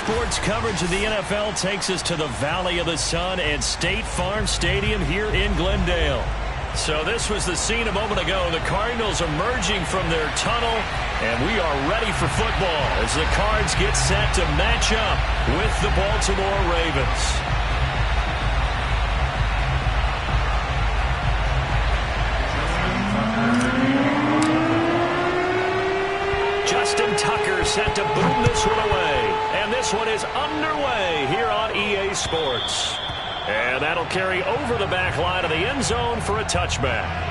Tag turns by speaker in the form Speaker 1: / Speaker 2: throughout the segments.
Speaker 1: sports coverage of the NFL takes us to the Valley of the Sun and State Farm Stadium here in Glendale. So this was the scene a moment ago. The Cardinals emerging from their tunnel, and we are ready for football as the Cards get set to match up with the Baltimore Ravens. Justin Tucker set to boom this one away. And this one is underway here on EA Sports. And that'll carry over the back line of the end zone for a touchback.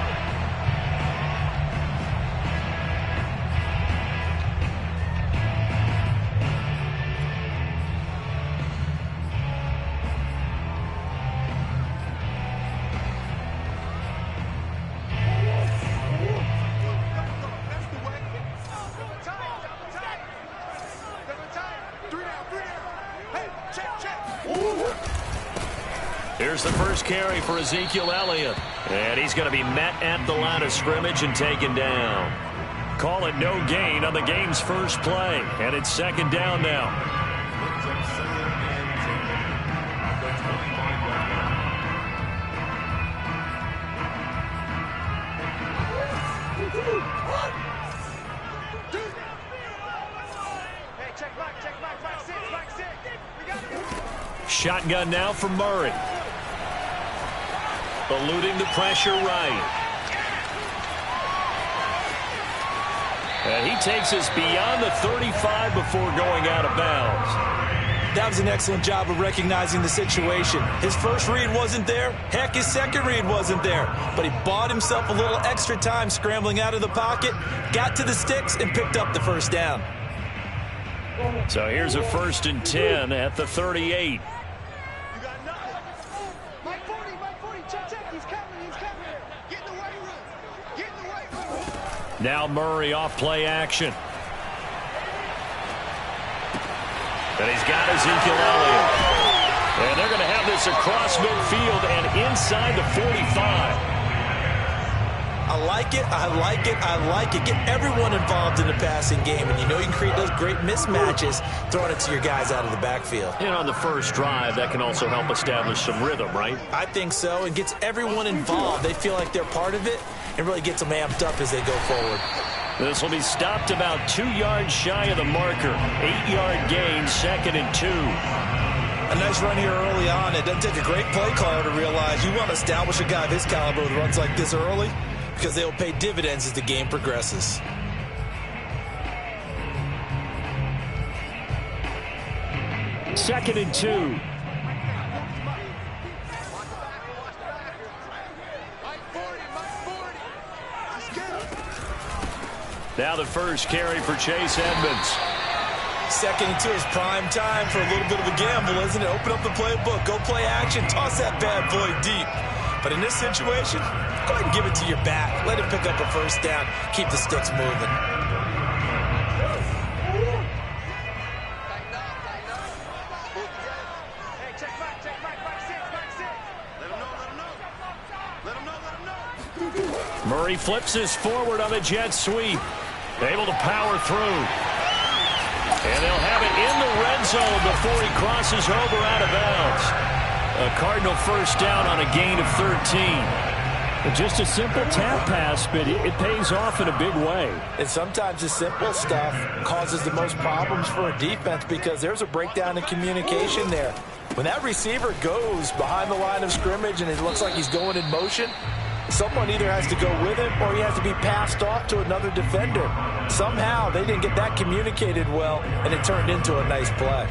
Speaker 1: Here's the first carry for Ezekiel Elliott. And he's going to be met at the line of scrimmage and taken down. Call it no gain on the game's first play. And it's second down now. Shotgun now for Murray. Eluding the pressure right. And he takes us beyond the 35 before going out of bounds.
Speaker 2: That was an excellent job of recognizing the situation. His first read wasn't there. Heck, his second read wasn't there. But he bought himself a little extra time scrambling out of the pocket, got to the sticks, and picked up the first down.
Speaker 1: So here's a 1st and 10 at the 38. Now Murray off play action. And he's got Ezekiel Elliott. And they're going to have this across midfield and inside the 45.
Speaker 2: I like it, I like it, I like it. Get everyone involved in the passing game. And you know you can create those great mismatches throwing it to your guys out of the backfield.
Speaker 1: And on the first drive, that can also help establish some rhythm, right?
Speaker 2: I think so. It gets everyone involved. They feel like they're part of it. It really gets them amped up as they go forward.
Speaker 1: This will be stopped about 2 yards shy of the marker. 8-yard gain, 2nd and 2.
Speaker 2: A nice run here early on. It doesn't take a great play caller to realize you want to establish a guy of his caliber who runs like this early, because they will pay dividends as the game progresses.
Speaker 1: Second and 2. Now the first carry for Chase Edmonds.
Speaker 2: 2nd and 2 is prime time for a little bit of a gamble, isn't it? Open up the playbook, go play action, toss that bad boy deep. But in this situation, go ahead and give it to your back. Let him pick up a first down. Keep the sticks moving.
Speaker 1: Murray flips this forward on the jet sweep. Able to power through. And they'll have it in the red zone before he crosses over out of bounds. A Cardinal first down on a gain of 13. Just a simple tap pass, but it pays off in a big way.
Speaker 2: And sometimes the simple stuff causes the most problems for a defense because there's a breakdown in communication there. When that receiver goes behind the line of scrimmage and it looks like he's going in motion, someone either has to go with him or he has to be passed off to another defender. Somehow they didn't get that communicated well, and it turned into a nice play.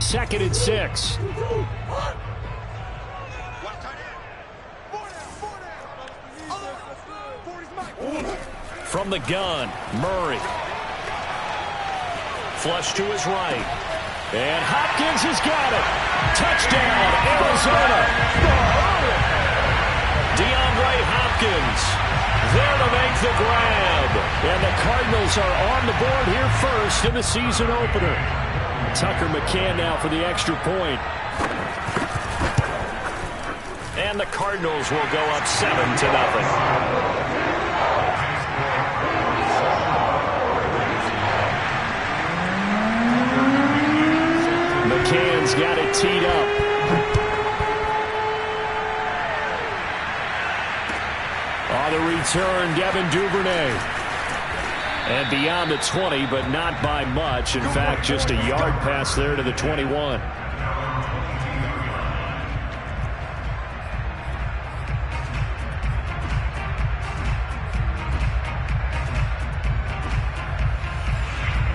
Speaker 1: Second and 6. From the gun, Murray. Flush to his right. And Hopkins has got it. Touchdown, Arizona. DeAndre Hopkins there to make the grab. And the Cardinals are on the board here first in the season opener. Tucker McCann now for the extra point. and the Cardinals will go up 7-0. McCann's got it teed up. On the return, Devin Duvernay. And beyond the 20, but not by much. In fact, just a yard pass there to the 21.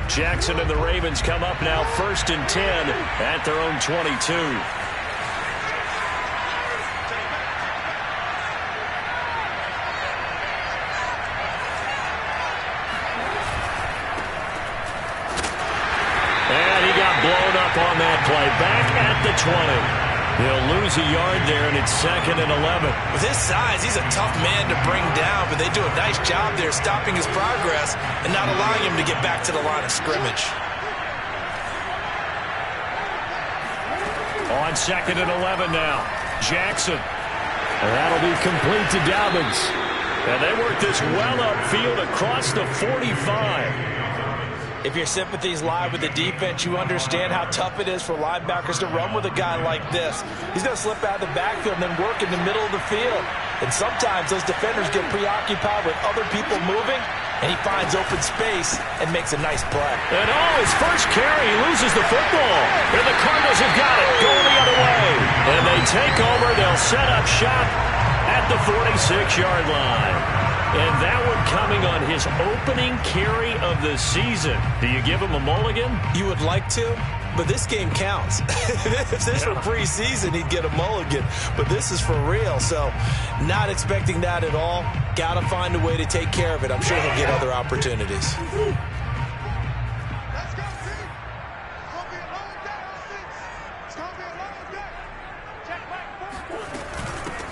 Speaker 1: Jackson and the Ravens come up now 1st and 10 at their own 22. And he got blown up on that play. Back at the 20. He'll lose a yard there, and it's 2nd and 11.
Speaker 2: With his size, he's a tough man to bring down, but they do a nice job there stopping his progress and not allowing him to get back to the line of scrimmage.
Speaker 1: On 2nd and 11 now, Jackson. And that'll be complete to Dobbins. And they work this well upfield across the 45.
Speaker 2: If your sympathies lie with the defense, you understand how tough it is for linebackers to run with a guy like this. He's going to slip out of the backfield and then work in the middle of the field. And sometimes those defenders get preoccupied with other people moving, and he finds open space and makes a nice play.
Speaker 1: And his first carry, he loses the football. And the Cardinals have got it, going the other way. And they take over. They'll set up shop at the 46-yard line. And that one coming on his opening carry of the season. Do you give him a mulligan?
Speaker 2: You would like to, but this game counts. If this were preseason, he'd get a mulligan. But this is for real, so not expecting that at all. Got to find a way to take care of it. I'm sure he'll get other opportunities.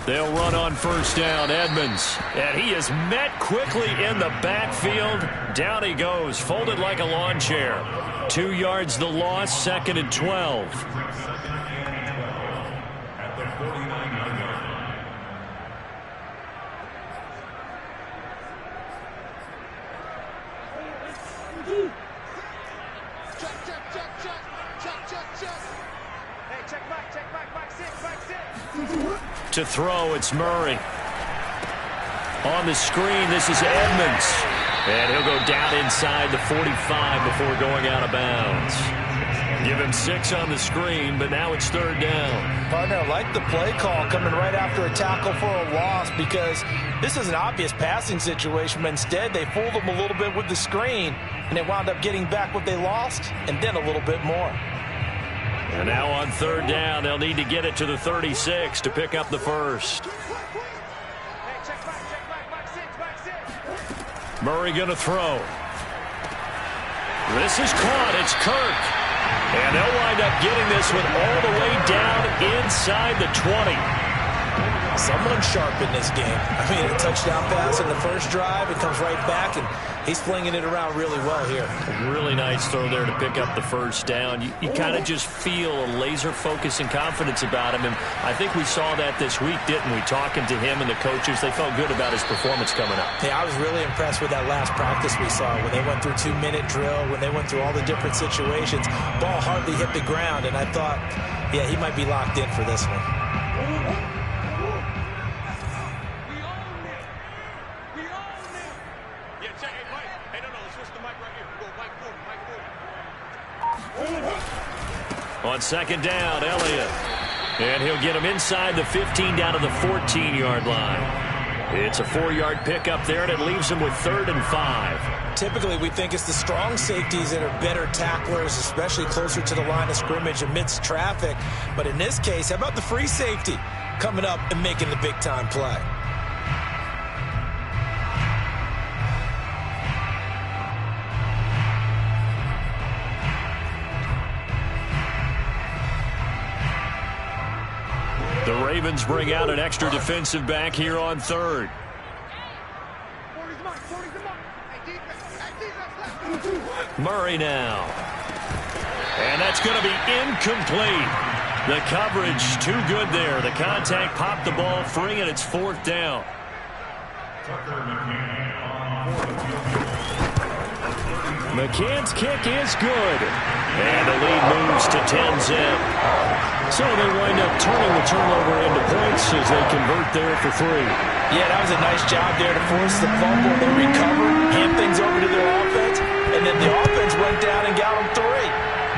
Speaker 1: They'll run on 1st down, Edmonds. And he is met quickly in the backfield. Down he goes, folded like a lawn chair. 2 yards the loss, 2nd and 12.
Speaker 3: At the 49-yard line.
Speaker 4: Hey, check back, back 6.
Speaker 1: To throw, it's Murray. On the screen, this is Edmonds. And he'll go down inside the 45 before going out of bounds. Give him 6 on the screen, but now it's 3rd down.
Speaker 2: Partner, I like the play call coming right after a tackle for a loss, because this is an obvious passing situation, but instead they fooled him a little bit with the screen, and they wound up getting back what they lost, and then a little bit more.
Speaker 1: And now on 3rd down, they'll need to get it to the 36 to pick up the first. Murray going to throw. This is caught. It's Kirk. And they'll wind up getting this one all the way down inside the 20.
Speaker 2: Someone sharp in this game. I mean, a touchdown pass in the first drive. It comes right back, and he's flinging it around really well here.
Speaker 1: Really nice throw there to pick up the first down. You kind of just feel a laser focus and confidence about him, and I think we saw that this week, didn't we? Talking to him and the coaches, they felt good about his performance coming up.
Speaker 2: Yeah, I was really impressed with that last practice we saw when they went through 2-minute drill, when they went through all the different situations. Ball hardly hit the ground, and I thought, yeah, he might be locked in for this one.
Speaker 1: On 2nd down, Elliott. And he'll get him inside the 15 down to the 14-yard line. It's a 4-yard pickup there, and it leaves him with 3rd and 5.
Speaker 2: Typically, we think it's the strong safeties that are better tacklers, especially closer to the line of scrimmage amidst traffic. But in this case, how about the free safety coming up and making the big-time play?
Speaker 1: The Ravens bring out an extra defensive back here on 3rd. Murray now. And that's going to be incomplete. The coverage too good there. The contact popped the ball free, and it's 4th down. McCann's kick is good. And the lead moves to 10-zip. So they wind up turning the turnover into points as they convert there for 3.
Speaker 2: Yeah, that was a nice job there to force the fumble. They recovered, hand things over to their offense, and then the offense went down and got them 3.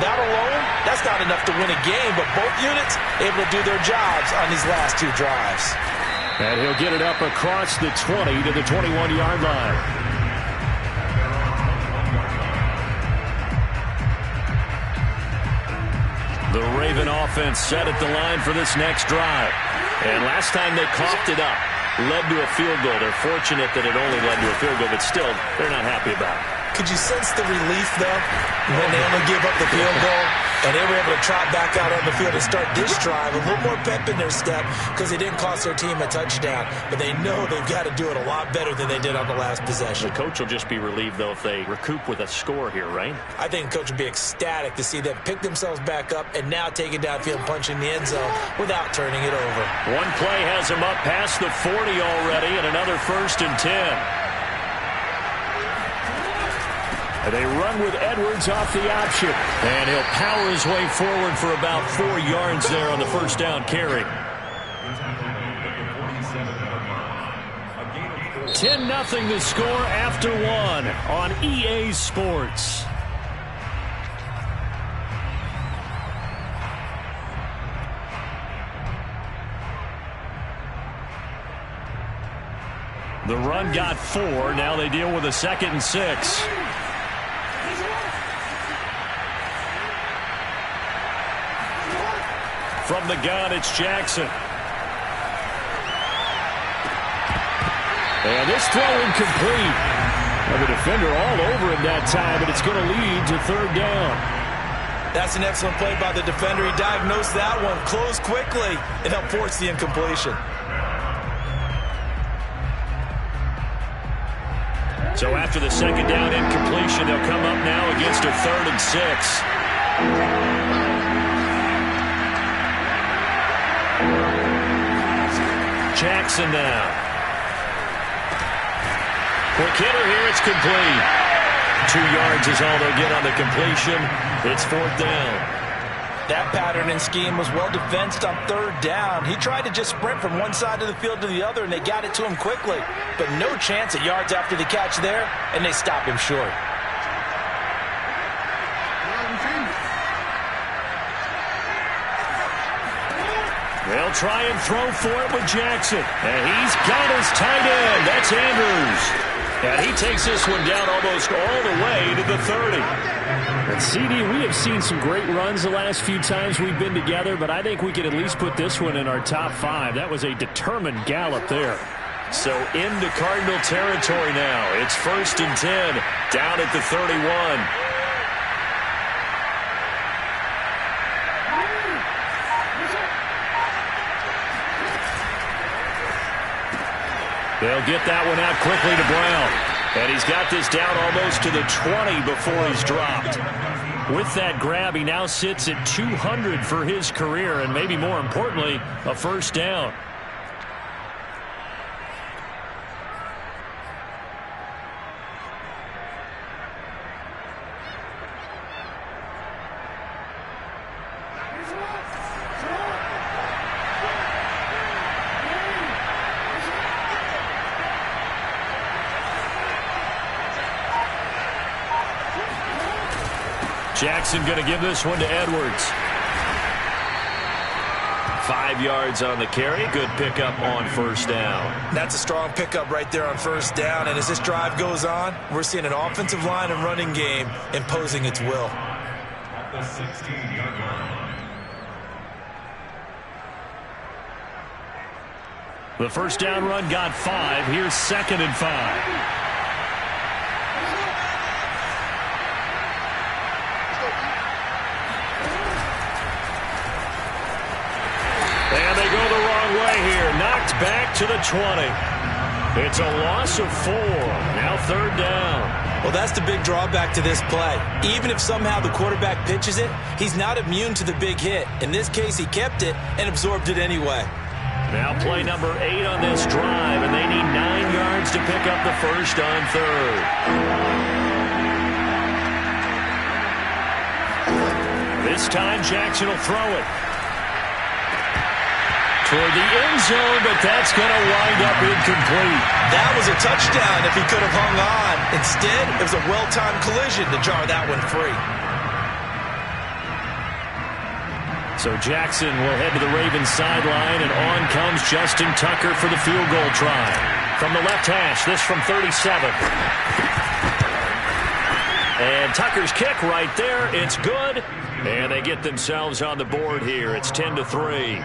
Speaker 2: That alone, that's not enough to win a game, but both units able to do their jobs on these last 2 drives.
Speaker 1: And he'll get it up across the 20 to the 21-yard line. The Raven offense set at the line for this next drive. And last time they coughed it up, led to a field goal. They're fortunate that it only led to a field goal, but still, they're not happy about it.
Speaker 2: Could you sense the relief, though, when they only gave up the field goal and they were able to trot back out on the field and start this drive? A little more pep in their step because they didn't cost their team a touchdown, but they know they've got to do it a lot better than they did on the last possession.
Speaker 1: The coach will just be relieved, though, if they recoup with a score here, right?
Speaker 2: I think the coach would be ecstatic to see them pick themselves back up and now take it downfield and punch in the end zone without turning it over.
Speaker 1: One play has them up past the 40 already, and another 1st and 10. They run with Edwards off the option. And he'll power his way forward for about 4 yards there on the 1st down carry. 10-0 the score after 1 on EA Sports. The run got 4. Now they deal with a 2nd and 6. From the gun, it's Jackson. And this throw incomplete. Well, the defender all over him that time, but it's going to lead to 3rd down.
Speaker 2: That's an excellent play by the defender. He diagnosed that one, closed quickly, and helped force the incompletion.
Speaker 1: So after the 2nd down incompletion, they'll come up now against a 3rd and 6. Jackson now. Quick hitter here, it's complete. 2 yards is all they'll get on the completion. It's 4th down.
Speaker 2: That pattern and scheme was well defensed on 3rd down. He tried to just sprint from one side of the field to the other, and they got it to him quickly. But no chance at yards after the catch there, and they stop him short.
Speaker 1: They'll try and throw for it with Jackson. And he's got his tight end. That's Andrews. And he takes this one down almost all the way to the 30.
Speaker 5: And CD, we have seen some great runs the last few times we've been together, but I think we could at least put this one in our top 5. That was a determined gallop there.
Speaker 1: So into Cardinal territory now. It's 1st and 10 down at the 31. They'll get that one out quickly to Brown. And he's got this down almost to the 20 before he's dropped. With that grab, he now sits at 200 for his career, and maybe more importantly, a 1st down. Jackson going to give this one to Edwards. 5 yards on the carry. Good pickup on 1st down.
Speaker 2: That's a strong pickup right there on 1st down. And as this drive goes on, we're seeing an offensive line and running game imposing its will.
Speaker 3: At the 16-yard line.
Speaker 1: The 1st down run got 5. Here's 2nd and 5. And they go the wrong way here. Knocked back to the 20. It's a loss of 4. Now 3rd down.
Speaker 2: Well, that's the big drawback to this play. Even if somehow the quarterback pitches it, he's not immune to the big hit. In this case, he kept it and absorbed it anyway.
Speaker 1: Now play number 8 on this drive, and they need 9 yards to pick up the first on 3rd. This time, Jackson will throw it toward the end zone, but that's going to wind up incomplete.
Speaker 2: That was a touchdown if he could have hung on. Instead, it was a well-timed collision to jar that one free.
Speaker 1: So Jackson will head to the Ravens sideline, and on comes Justin Tucker for the field goal try. From the left hash, this from 37. And Tucker's kick right there. It's good. And they get themselves on the board here. It's 10-3.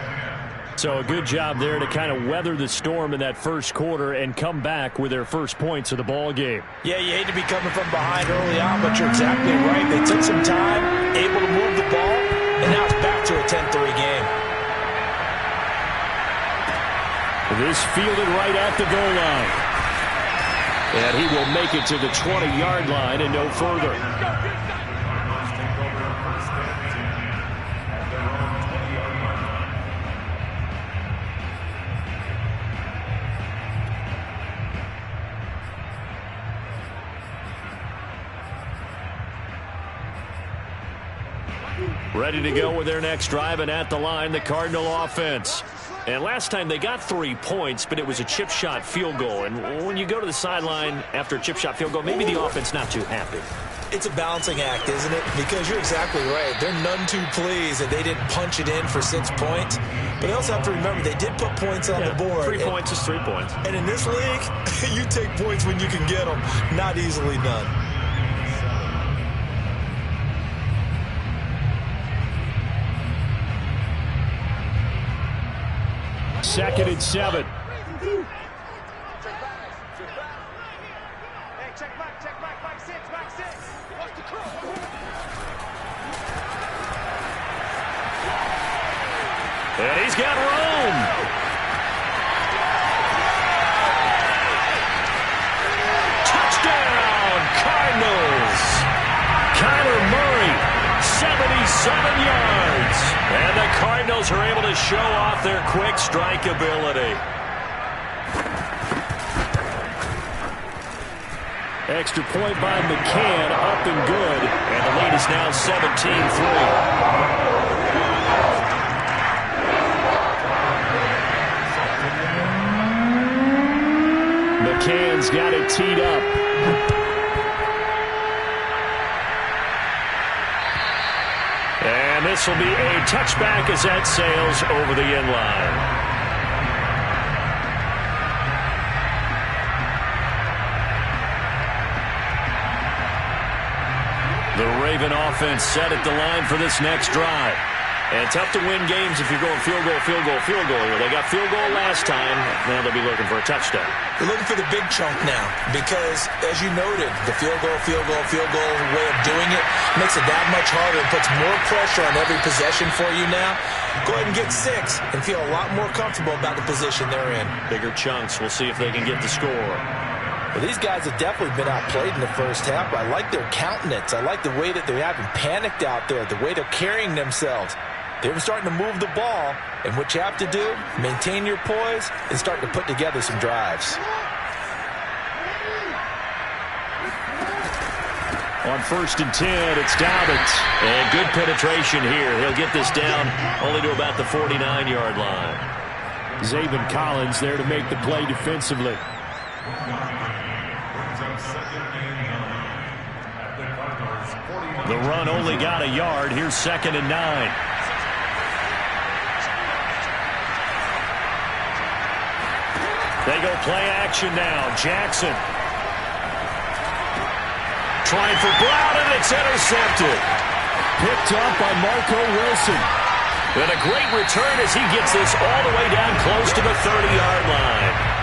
Speaker 1: So a good job there to kind of weather the storm in that first quarter and come back with their first points of the ball game.
Speaker 2: Yeah, you hate to be coming from behind early on, but you're exactly right. They took some time, able to move the ball, and now it's back to a 10-3 game.
Speaker 5: This fielded right at the goal line. And he will make it to the 20-yard line and no further. Ready to go with their next drive, and at the line, the Cardinal offense. And last time they got 3 points, but it was a chip shot field goal. And when you go to the sideline after a chip shot field goal, maybe the offense not too happy.
Speaker 2: It's a balancing act, isn't it? Because you're exactly right. They're none too pleased that they didn't punch it in for 6 points. But they also have to remember they did put points on the board.
Speaker 1: 3 points is 3 points.
Speaker 2: And in this league, you take points when you can get them, not easily done.
Speaker 5: Second and 7.
Speaker 4: Hey, check back 6, back 6. Watch the cross.
Speaker 1: And he's got room. Touchdown, Cardinals. Kyler Murray, 77 yards. And the Cardinals are able to show off their quick strike ability.
Speaker 5: Extra point by McCann, up and good.
Speaker 1: And the lead is now 17-3.
Speaker 5: McCann's got it teed up.
Speaker 1: And this will be a touchback as that sails over the end line. The Raven offense set at the line for this next drive. And tough to win games if you're going field goal, field goal, field goal here. They got field goal last time. Now they'll be looking for a touchdown.
Speaker 2: They're looking for the big chunk now because, as you noted, the field goal way of doing it makes it that much harder and puts more pressure on every possession for you now. Go ahead and get 6 and feel a lot more comfortable about the position they're in.
Speaker 1: Bigger chunks. We'll see if they can get the score.
Speaker 2: Well, these guys have definitely been outplayed in the first half. I like their countenance. I like the way that they haven't panicked out there, the way they're carrying themselves. They're starting to move the ball, and what you have to do, maintain your poise and start to put together some drives.
Speaker 5: On 1st and 10, it's Dobbins.
Speaker 1: And good penetration here. He'll get this down only to about the 49-yard line.
Speaker 5: Zaven Collins there to make the play defensively.
Speaker 1: The run only got a yard. Here's 2nd and 9. They go play action now. Jackson. Trying for Brown, and it's intercepted.
Speaker 5: Picked up by Marco Wilson.
Speaker 1: And a great return as he gets this all the way down close to the 30-yard line.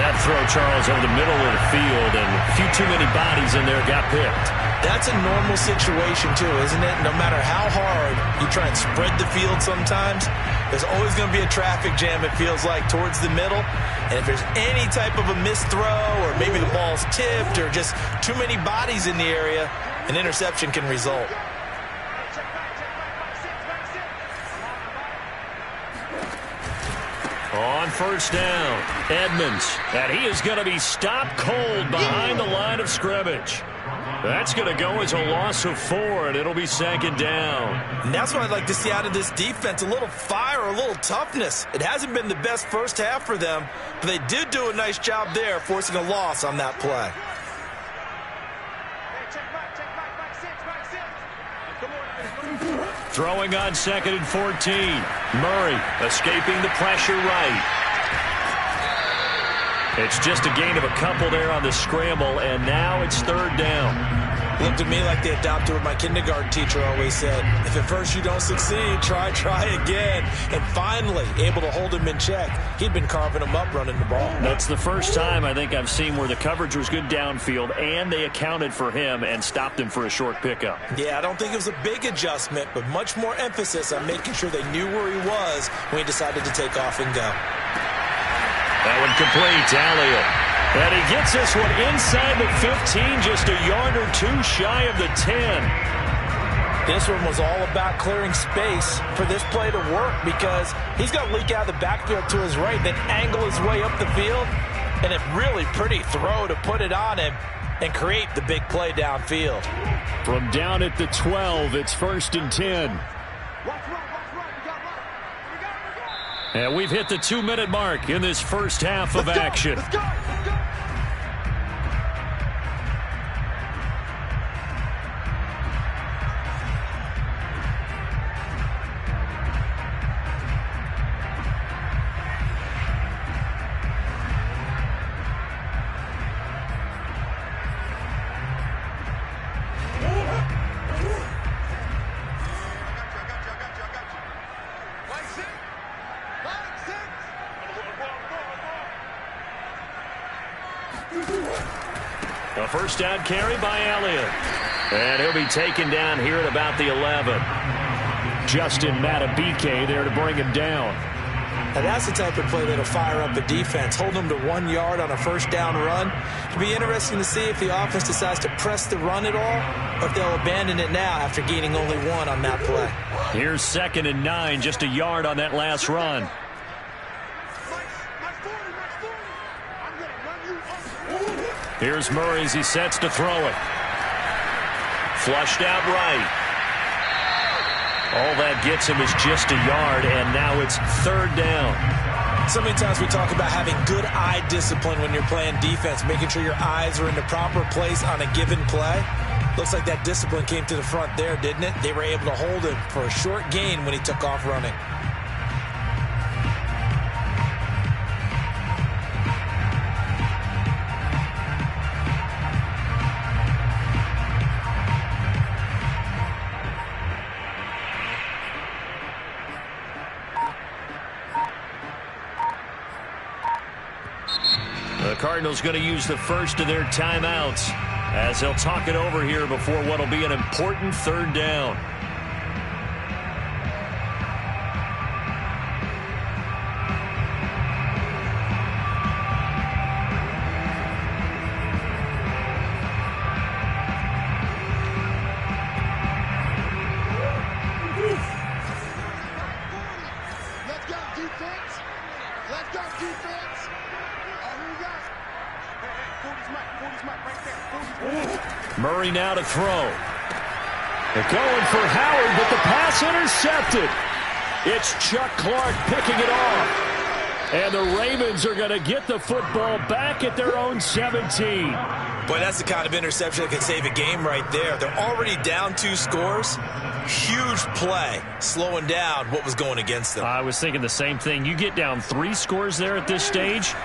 Speaker 1: That throw, Charles, over the middle of the field, and a few too many bodies in there got picked.
Speaker 2: That's a normal situation too, isn't it? No matter how hard you try and spread the field sometimes, there's always going to be a traffic jam, it feels like, towards the middle. And if there's any type of a missed throw or maybe the ball's tipped or just too many bodies in the area, an interception can result.
Speaker 5: On first down, Edmonds. And he is going to be stopped cold behind the line of scrimmage. That's going to go as a loss of 4, and it'll be 2nd down.
Speaker 2: And that's what I'd like to see out of this defense, a little fire, a little toughness. It hasn't been the best first half for them, but they did do a nice job there, forcing a loss on that play.
Speaker 5: Throwing on 2nd and 14. Murray escaping the pressure right. It's just a gain of a couple there on the scramble, and now it's 3rd down.
Speaker 2: Looked to me like they adopted what my kindergarten teacher always said. If at first you don't succeed, try again. And finally, able to hold him in check. He'd been carving him up running the ball.
Speaker 5: That's the first time I think I've seen where the coverage was good downfield, and they accounted for him and stopped him for a short pickup.
Speaker 2: Yeah, I don't think it was a big adjustment, but much more emphasis on making sure they knew where he was when he decided to take off and go.
Speaker 5: That one complete, Elliott. And he gets this one inside the 15, just a yard or 2 shy of the 10.
Speaker 2: This one was all about clearing space for this play to work because he's going to leak out of the backfield to his right, then angle his way up the field, and a really pretty throw to put it on him and create the big play downfield.
Speaker 5: From down at the 12, it's 1st and 10. And we've hit the 2-minute mark in this first half of action.
Speaker 4: Let's go.
Speaker 5: A first down carry by Elliott. And he'll be taken down here at about the 11. Justin Matabike there to bring him down.
Speaker 2: Now that's the type of play that'll fire up a defense. Hold them to 1 yard on a first down run. It'll be interesting to see if the offense decides to press the run at all or if they'll abandon it now after gaining only 1 on that play.
Speaker 5: Here's 2nd and 9, just a yard on that last run. Here's Murray as he sets to throw it. Flushed out right. All that gets him is just a yard, and now it's 3rd down.
Speaker 2: So many times we talk about having good eye discipline when you're playing defense, making sure your eyes are in the proper place on a given play. Looks like that discipline came to the front there, didn't it? They were able to hold him for a short gain when he took off running.
Speaker 5: The Cardinals going to use the first of their timeouts as they'll talk it over here before what will be an important 3rd down.
Speaker 4: Let's go, defense. Let's go, defense.
Speaker 5: Murray now to throw. They're going for Howard, but the pass intercepted. It's Chuck Clark picking it off. And the Ravens are going to get the football back at their own 17.
Speaker 2: Boy, that's the kind of interception that can save a game right there. They're already down 2 scores. Huge play, slowing down what was going against them.
Speaker 5: I was thinking the same thing. You get down 3 scores there at this stage,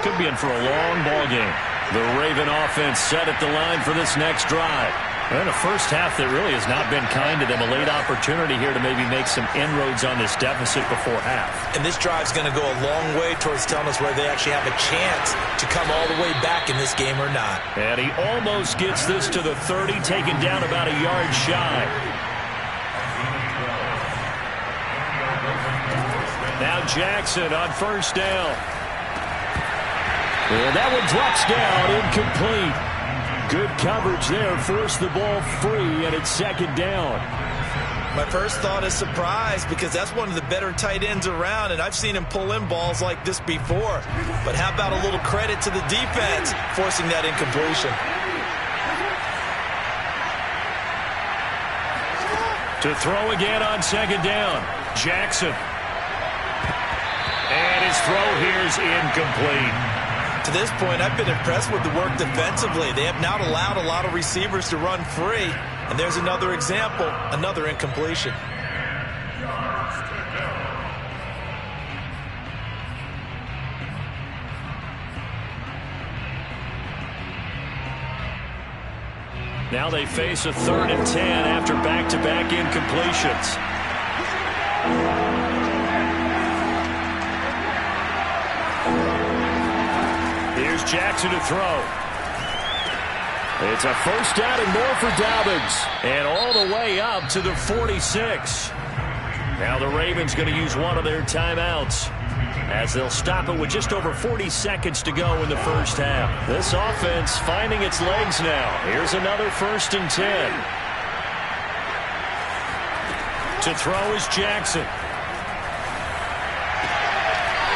Speaker 5: could be in for a long ball game. The Raven offense set at the line for this next drive. And a first half that really has not been kind to them. A late opportunity here to maybe make some inroads on this deficit before half.
Speaker 2: And this drive's going to go a long way towards telling us whether they actually have a chance to come all the way back in this game or not.
Speaker 5: And he almost gets this to the 30, taken down about a yard shy. Now Jackson on first down. And that one drops down, incomplete. Good coverage there, forced the ball free, and it's second down.
Speaker 2: My first thought is surprise because that's one of the better tight ends around, and I've seen him pull in balls like this before. But how about a little credit to the defense forcing that incompletion?
Speaker 1: To throw again on second down, Jackson. And his throw here is incomplete.
Speaker 2: To this point, I've been impressed with the work defensively. They have not allowed a lot of receivers to run free. And there's another example, another incompletion.
Speaker 1: Now they face a 3rd and 10 after back-to-back incompletions. Here's Jackson to throw. It's a first down and more for Dobbins. And all the way up to the 46. Now the Ravens going to use one of their timeouts, as they'll stop it with just over 40 seconds to go in the first half. This offense finding its legs now. Here's another 1st and 10. To throw is Jackson.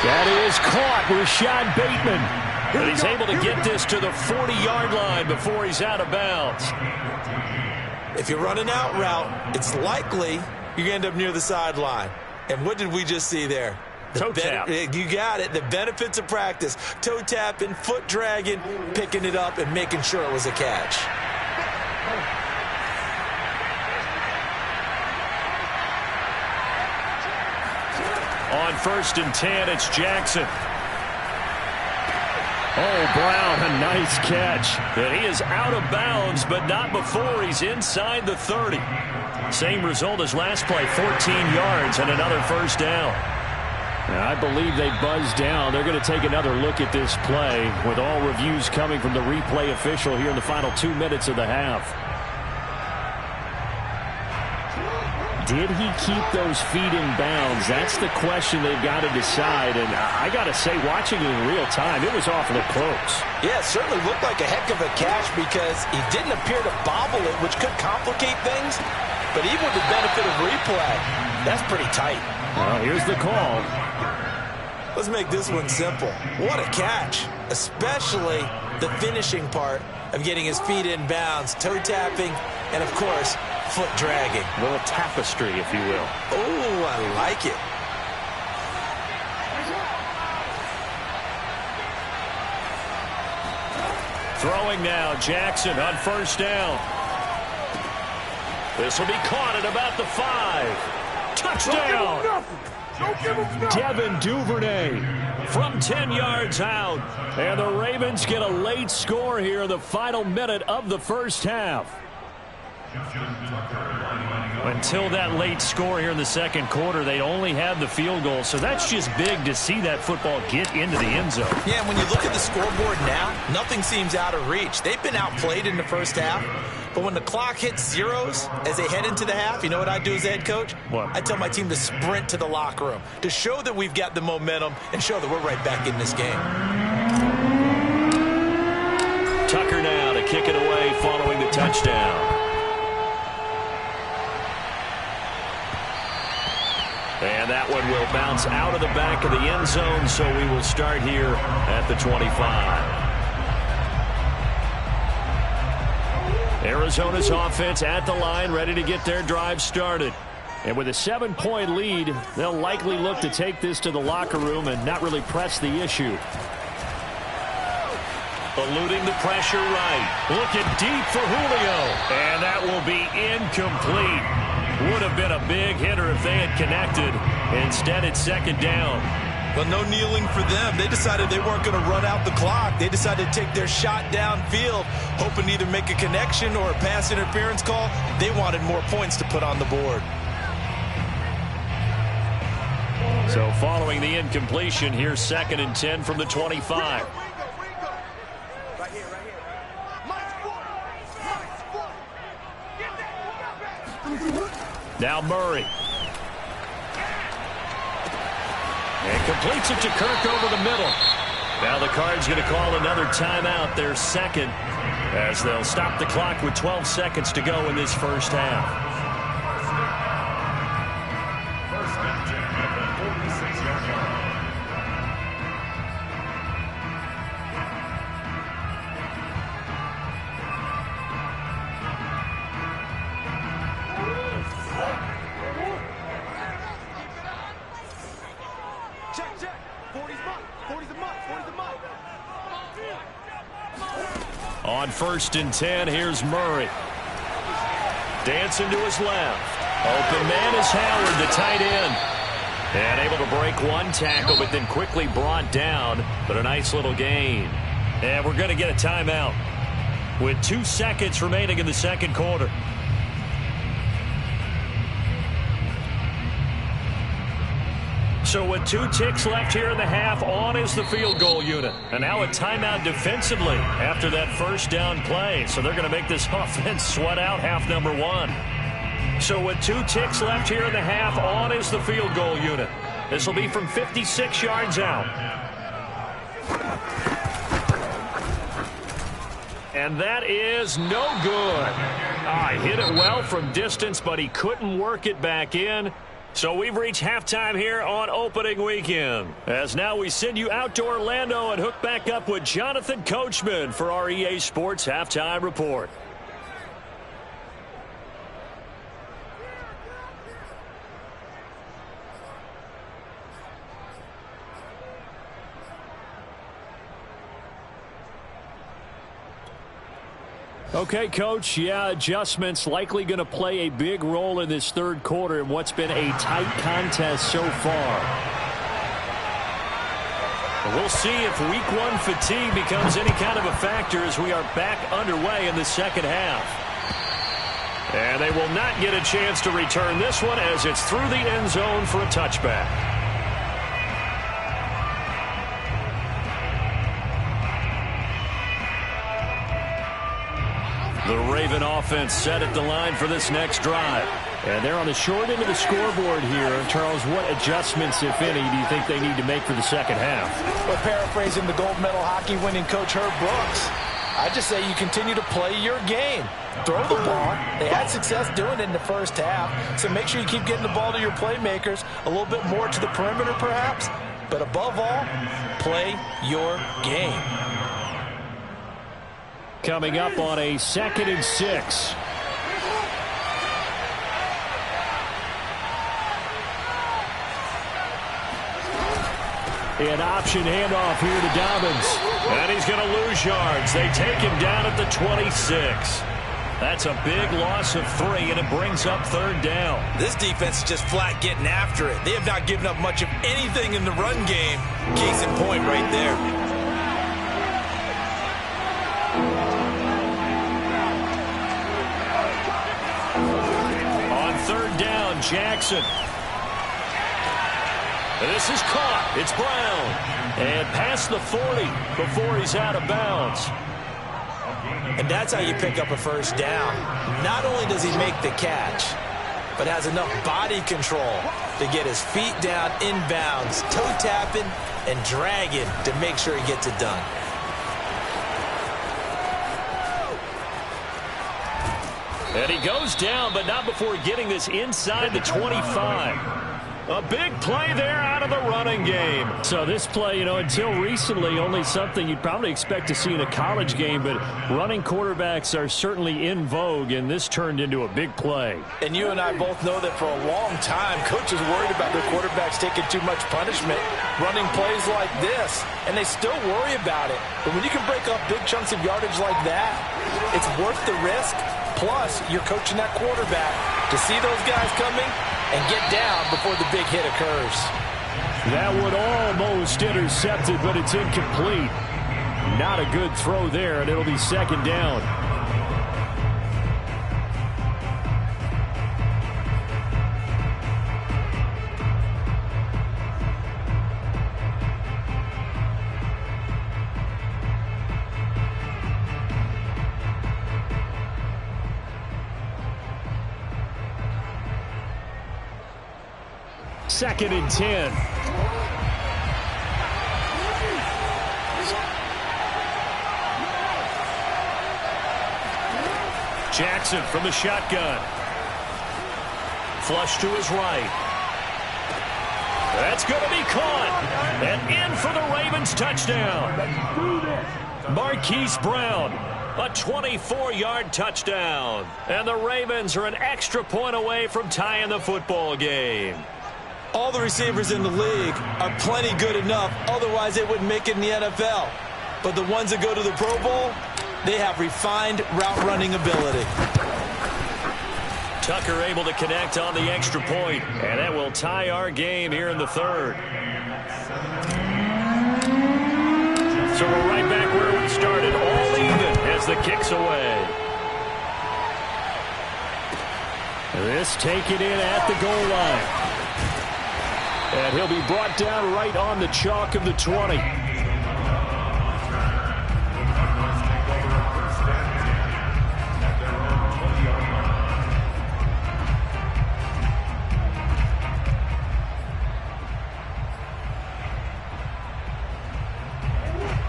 Speaker 1: That is caught. Rashad Bateman. But he's able to get this to the 40-yard line before he's out of bounds.
Speaker 2: If you're running out route, it's likely you're going to end up near the sideline. And what did we just see there?
Speaker 1: Toe tap.
Speaker 2: You got it. The benefits of practice. Toe tapping, foot dragging, picking it up, and making sure it was a catch.
Speaker 1: On 1st and 10, it's Jackson. Oh, Brown, a nice catch. And he is out of bounds, but not before he's inside the 30. Same result as last play, 14 yards and another first down.
Speaker 5: I believe they buzzed down. They're going to take another look at this play with all reviews coming from the replay official here in the final 2 minutes of the half. Did he keep those feet in bounds? That's the question they've got to decide. And I got to say, watching it in real time, it was awfully close.
Speaker 2: Yeah, it certainly looked like a heck of a catch because he didn't appear to bobble it, which could complicate things. But even with the benefit of replay, that's pretty tight.
Speaker 5: Well, here's the call.
Speaker 2: Let's make this one simple. What a catch, especially the finishing part of getting his feet in bounds, toe tapping, and, of course, foot dragging.
Speaker 5: A little tapestry, if you will.
Speaker 2: Oh, I like it.
Speaker 1: Throwing now, Jackson on first down. This will be caught at about the 5. Touchdown! Devin Duvernay from 10 yards out. And the Ravens get a late score here in the final minute of the first half. Until that late score here in the second quarter, they only had the field goal. So that's just big to see that football get into the end zone.
Speaker 2: Yeah, when you look at the scoreboard now, nothing seems out of reach. They've been outplayed in the first half. But when the clock hits zeros as they head into the half, you know what I do as the head coach?
Speaker 1: What?
Speaker 2: I tell my team to sprint to the locker room to show that we've got the momentum and show that we're right back in this game.
Speaker 1: Tucker now to kick it away following the touchdown. And that one will bounce out of the back of the end zone, so we will start here at the 25. Arizona's offense at the line, ready to get their drive started. And with a 7-point lead, they'll likely look to take this to the locker room and not really press the issue. Eluding the pressure right. Looking deep for Julio. And that will be incomplete. Would have been a big hitter if they had connected. Instead, it's second down.
Speaker 2: Well, no kneeling for them. They decided they weren't going to run out the clock. They decided to take their shot downfield, hoping to either make a connection or a pass interference call. They wanted more points to put on the board.
Speaker 5: So following the incompletion, here's 2nd and 10 from the 25.
Speaker 4: Right here.
Speaker 5: Now Murray. And completes it to Kirk over the middle. Now the Cards going to call another timeout, their second, as they'll stop the clock with 12 seconds to go in this first half.
Speaker 3: First and 10 at the 46-yard line.
Speaker 4: Check. 40's a mark.
Speaker 5: On 1st and 10, here's Murray. Dancing to his left. Open man is Howard, the tight end. And able to break one tackle, but then quickly brought down. But a nice little gain. And we're going to get a timeout with 2 seconds remaining in the second quarter. So with 2 ticks left here in the half, on is the field goal unit. And now a timeout defensively after that first down play. So they're going to make this offense sweat out half number 1. So with 2 ticks left here in the half, on is the field goal unit. This will be from 56 yards out. And that is no good. Hit it well from distance, but he couldn't work it back in. So we've reached halftime here on opening weekend. As now we send you out to Orlando and hook back up with Jonathan Coachman for our EA Sports Halftime Report. Okay, Coach, adjustments likely going to play a big role in this third quarter in what's been a tight contest so far. And we'll see if week 1 fatigue becomes any kind of a factor as we are back underway in the second half. And they will not get a chance to return this one as it's through the end zone for a touchback. The Raven offense set at the line for this next drive. And they're on the short end of the scoreboard here. Charles, what adjustments, if any, do you think they need to make for the second half?
Speaker 2: Well, paraphrasing the gold medal hockey winning coach Herb Brooks, I just say you continue to play your game. Throw the ball. They had success doing it in the first half, so make sure you keep getting the ball to your playmakers, a little bit more to the perimeter perhaps, but above all, play your game.
Speaker 5: Coming up on a 2nd and 6. An option handoff here to Dobbins. And he's going to lose yards. They take him down at the 26. That's a big loss of 3, and it brings up 3rd down.
Speaker 2: This defense is just flat getting after it. They have not given up much of anything in the run game. Case in point right there.
Speaker 5: On 3rd down, Jackson. This is caught. It's Brown. And past the 40 before he's out of bounds.
Speaker 2: And that's how you pick up a first down. Not only does he make the catch, but has enough body control to get his feet down inbounds, toe tapping and dragging to make sure he gets it done.
Speaker 5: And he goes down, but not before getting this inside the 25. A big play there out of the running game. So this play, until recently, only something you'd probably expect to see in a college game, but running quarterbacks are certainly in vogue, and this turned into a big play.
Speaker 2: And you and I both know that for a long time, coaches worried about their quarterbacks taking too much punishment, running plays like this, and they still worry about it. But when you can break up big chunks of yardage like that, it's worth the risk. Plus, you're coaching that quarterback to see those guys coming and get down before the big hit occurs.
Speaker 5: That one almost intercepted, but it's incomplete. Not a good throw there, and it'll be second down. Second and 10. Jackson from the shotgun. Flush to his right. That's going to be caught. And in for the Ravens touchdown. Marquise Brown, a 24-yard touchdown. And the Ravens are an extra point away from tying the football game.
Speaker 2: All the receivers in the league are plenty good enough, otherwise they wouldn't make it in the NFL. But the ones that go to the Pro Bowl, they have refined route running ability.
Speaker 5: Tucker able to connect on the extra point, and that will tie our game here in the third. So we're right back where we started, all even as the kick's away. This taken in at the goal line. And he'll be brought down right on the chalk of the 20.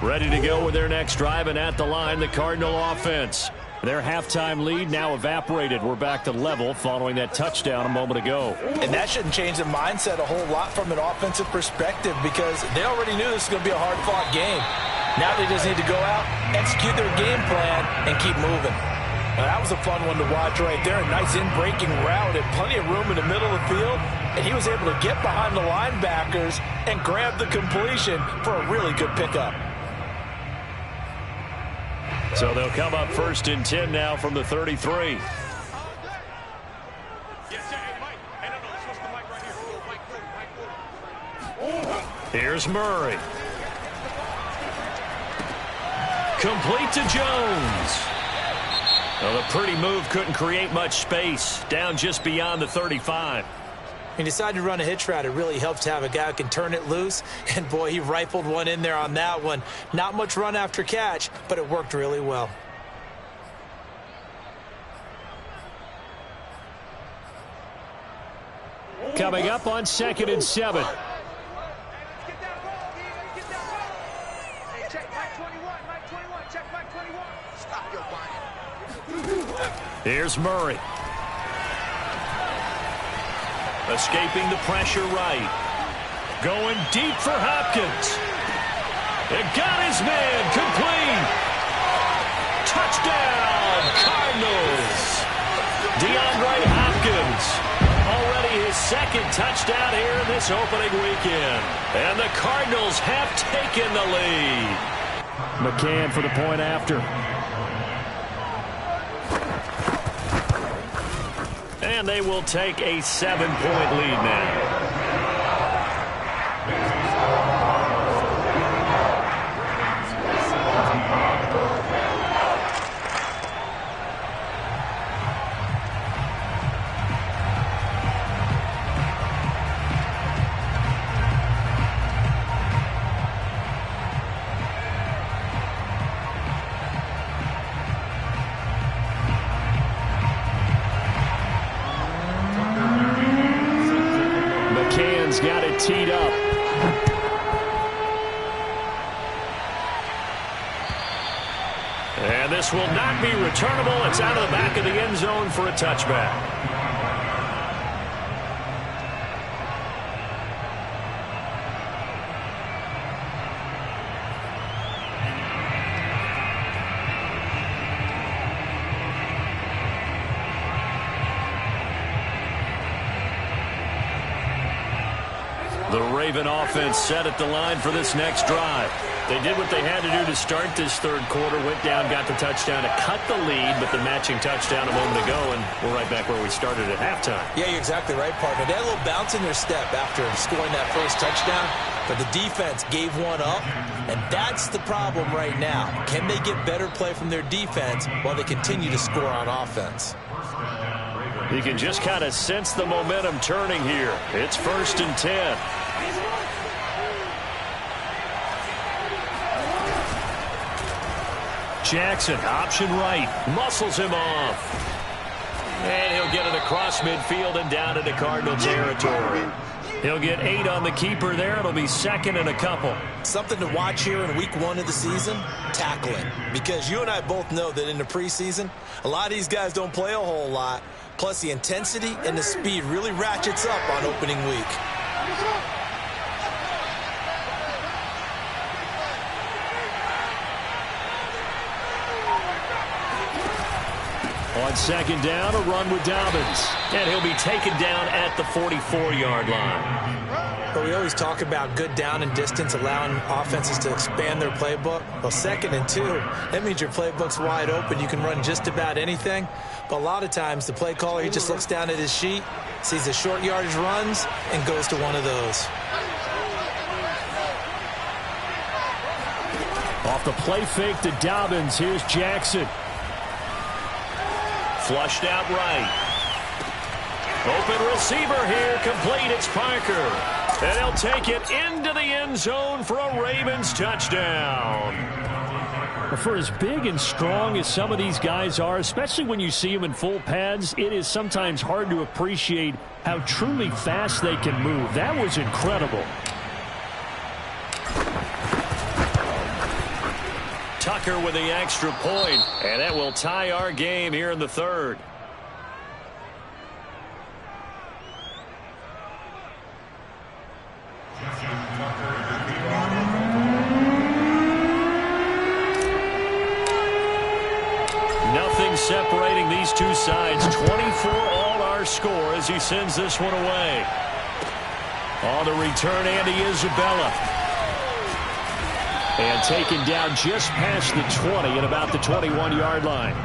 Speaker 5: Ready to go with their next drive, and at the line, the Cardinal offense. Their halftime lead now evaporated. We're back to level following that touchdown a moment ago.
Speaker 2: And that shouldn't change the mindset a whole lot from an offensive perspective, because they already knew this was going to be a hard-fought game. Now they just need to go out, execute their game plan, and keep moving. Now, that was a fun one to watch right there. A nice in-breaking route and plenty of room in the middle of the field. And he was able to get behind the linebackers and grab the completion for a really good pickup.
Speaker 5: So they'll come up first and 10 now from the 33. Here's Murray. Complete to Jones. Well, the pretty move couldn't create much space. Down just beyond the 35.
Speaker 2: He decided to run a hitch route. It really helps to have a guy who can turn it loose. And, boy, he rifled one in there on that one. Not much run after catch, but it worked really well.
Speaker 5: Coming up on 2nd and 7. Here's Murray. Escaping the pressure right. Going deep for Hopkins. It got his man. Complete. Touchdown, Cardinals. DeAndre Hopkins. Already his second touchdown here in this opening weekend. And the Cardinals have taken the lead. McCann for the point after. And they will take a 7-point lead now. Got it teed up. And this will not be returnable. It's out of the back of the end zone for a touchback. The Raven offense set at the line for this next drive. They did what they had to do to start this third quarter, went down, got the touchdown to cut the lead, but the matching touchdown a moment ago, and we're right back where we started at halftime.
Speaker 2: Yeah, you're exactly right, partner. They had a little bounce in their step after scoring that first touchdown, but the defense gave one up, and that's the problem right now. Can they get better play from their defense while they continue to score on offense?
Speaker 5: You can just kind of sense the momentum turning here. It's 1st and 10. Jackson, option right, muscles him off. And he'll get it across midfield and down into Cardinal territory. He'll get 8 on the keeper there. It'll be 2nd and a couple.
Speaker 2: Something to watch here in week 1 of the season, tackling. Because you and I both know that in the preseason, a lot of these guys don't play a whole lot. Plus, the intensity and the speed really ratchets up on opening week.
Speaker 5: On 2nd down, a run with Dobbins. And he'll be taken down at the 44-yard line.
Speaker 2: But we always talk about good down and distance, allowing offenses to expand their playbook. Well, 2nd and 2, that means your playbook's wide open. You can run just about anything. But a lot of times, the play caller, he just looks down at his sheet, sees the short yardage runs, and goes to one of those.
Speaker 5: Off the play fake to Dobbins, here's Jackson. Flushed out right. Open receiver here, complete, it's Parker. And he'll take it into the end zone for a Ravens touchdown. For as big and strong as some of these guys are, especially when you see them in full pads, it is sometimes hard to appreciate how truly fast they can move. That was incredible. Tucker with the extra point, and that will tie our game here in the 3rd. Nothing separating these two sides. 24 all our score as he sends this one away. On the return, Andy Isabella. And taken down just past the 20 at about the 21-yard line.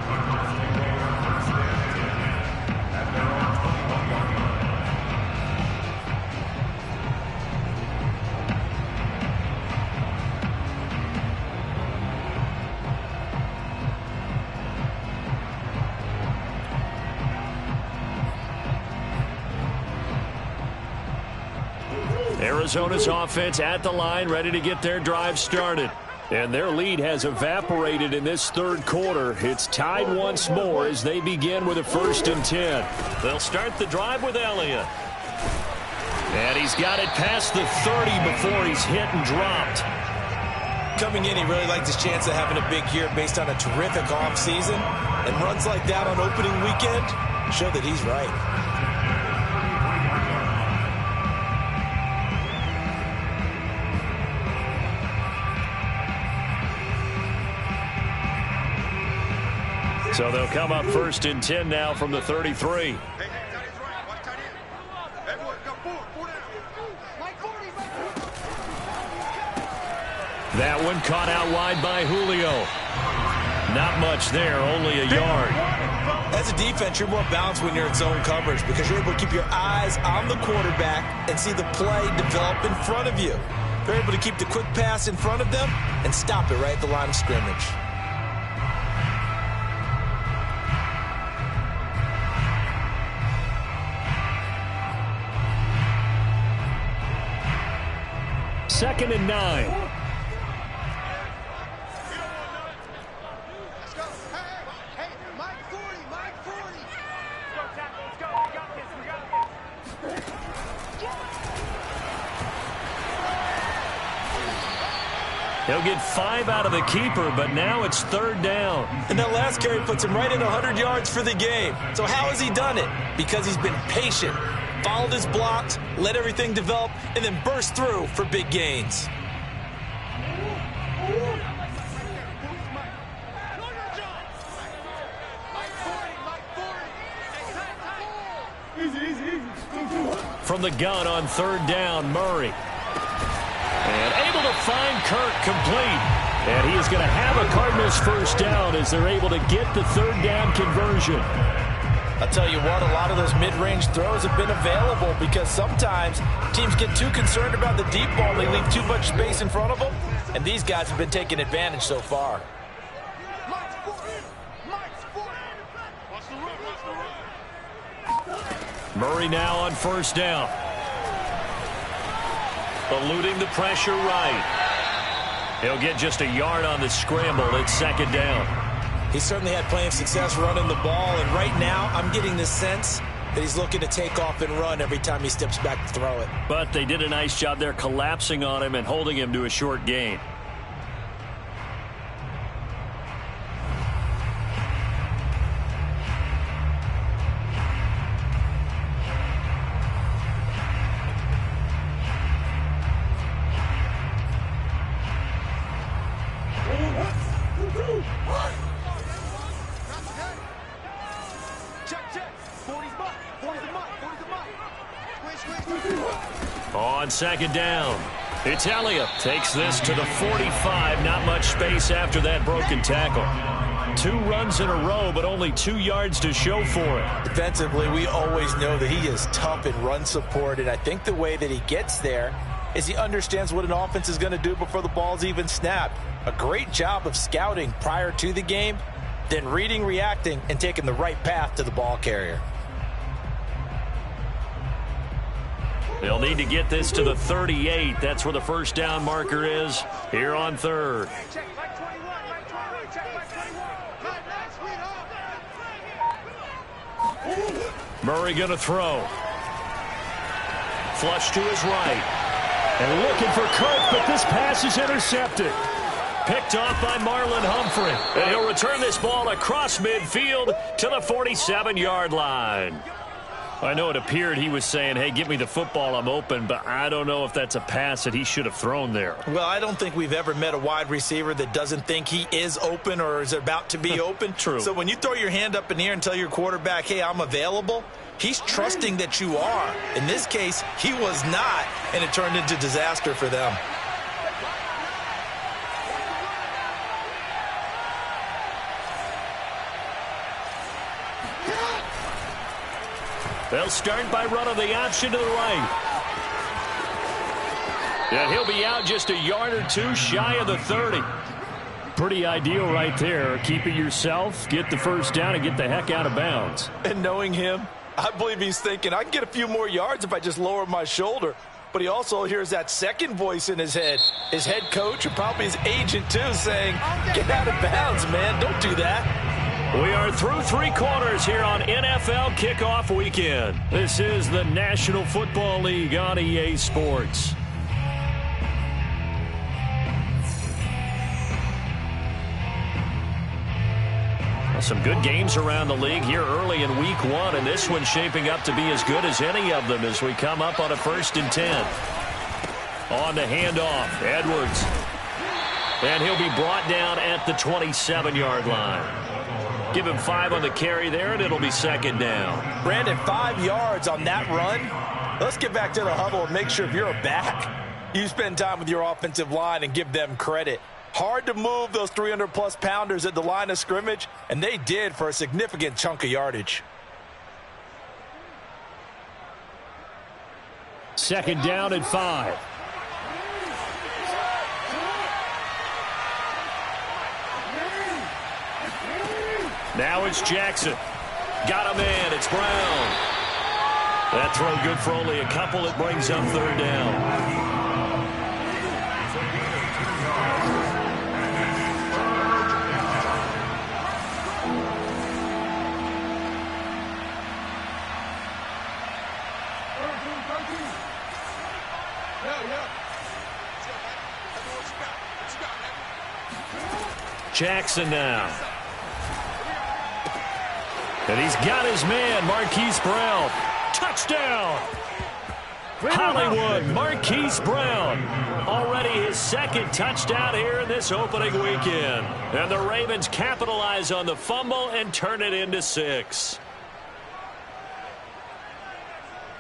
Speaker 5: Arizona's offense at the line, ready to get their drive started. And their lead has evaporated in this 3rd quarter. It's tied once more as they begin with a 1st and 10. They'll start the drive with Elliott. And he's got it past the 30 before he's hit and dropped.
Speaker 2: Coming in, he really liked his chance of having a big year based on a terrific offseason. And runs like that on opening weekend show that he's right.
Speaker 5: So they'll come up 1st and 10 now from the 33. That one caught out wide by Julio. Not much there, only a yard.
Speaker 2: As a defense, you're more balanced when you're in zone coverage because you're able to keep your eyes on the quarterback and see the play develop in front of you. They're able to keep the quick pass in front of them and stop it right at the line of scrimmage.
Speaker 5: Second and 9.
Speaker 4: Let's go. Hey, Mike 40, Mike 40. Let's go. We got this.
Speaker 5: He'll get 5 out of the keeper, but now it's 3rd down.
Speaker 2: And that last carry puts him right at 100 yards for the game. So how has he done it? Because he's been patient, followed his blocks, let everything develop, and then burst through for big gains.
Speaker 5: From the gun on 3rd down, Murray. to find Kirk, complete. And he is going to have a Cardinals first down as they're able to get the third down conversion.
Speaker 2: I'll tell you what, a lot of those mid-range throws have been available because sometimes teams get too concerned about the deep ball. They leave too much space in front of them, and these guys have been taking advantage so far.
Speaker 5: Murray now on first down. Eluding the pressure right. He'll get just a yard on the scramble. It's second down.
Speaker 2: He certainly had plenty of success running the ball, and right now I'm getting the sense that he's looking to take off and run every time he steps back to throw it.
Speaker 5: But they did a nice job there collapsing on him and holding him to a short gain. On second down, it's Elliott. Takes this to the 45. Not much space after that broken tackle. 2 runs in a row, but only 2 yards to show for it.
Speaker 2: Defensively, we always know that he is tough in run support, and I think the way that he gets there is he understands what an offense is going to do before the ball's even snapped. A great job of scouting prior to the game, then reading, reacting, and taking the right path to the ball carrier.
Speaker 5: They'll need to get this to the 38. That's where the first down marker is here on third. Murray going to throw. Flush to his right. And looking for Kirk, but this pass is intercepted. Picked off by Marlon Humphrey. And he'll return this ball across midfield to the 47-yard line. I know it appeared he was saying, hey, give me the football, I'm open, but I don't know if that's a pass that he should have thrown there.
Speaker 2: Well, I don't think we've ever met a wide receiver that doesn't think he is open or is about to be open.
Speaker 5: True.
Speaker 2: So when you throw your hand up in the air and tell your quarterback, hey, I'm available, he's trusting that you are. In this case, he was not, and it turned into disaster for them.
Speaker 5: They'll start by running the option to the right. And he'll be out just a yard or 2 shy of the 30. Pretty ideal right there. Keep it yourself, get the first down, and get the heck out of bounds.
Speaker 2: And knowing him, I believe he's thinking, I can get a few more yards if I just lower my shoulder. But he also hears that second voice in his head. His head coach and probably his agent, too, saying, get out of bounds, man. Don't do that.
Speaker 5: We are through 3 quarters here on NFL Kickoff Weekend. This is the National Football League on EA Sports. Well, some good games around the league here early in Week 1, and this one's shaping up to be as good as any of them as we come up on a 1st and 10. On the handoff, Edwards. And he'll be brought down at the 27-yard line. Give him 5 on the carry there, and it'll be second down.
Speaker 2: Brandon, 5 yards on that run. Let's get back to the huddle and make sure if you're a back, you spend time with your offensive line and give them credit. Hard to move those 300-plus pounders at the line of scrimmage, and they did for a significant chunk of yardage.
Speaker 5: Second down and 5. Now it's Jackson. Got him in. It's Brown. That throw good for only a couple. It brings up third down. Jackson now. And he's got his man, Marquise Brown. Touchdown! Hollywood, Marquise Brown. Already his 2nd touchdown here in this opening weekend. And the Ravens capitalize on the fumble and turn it into 6.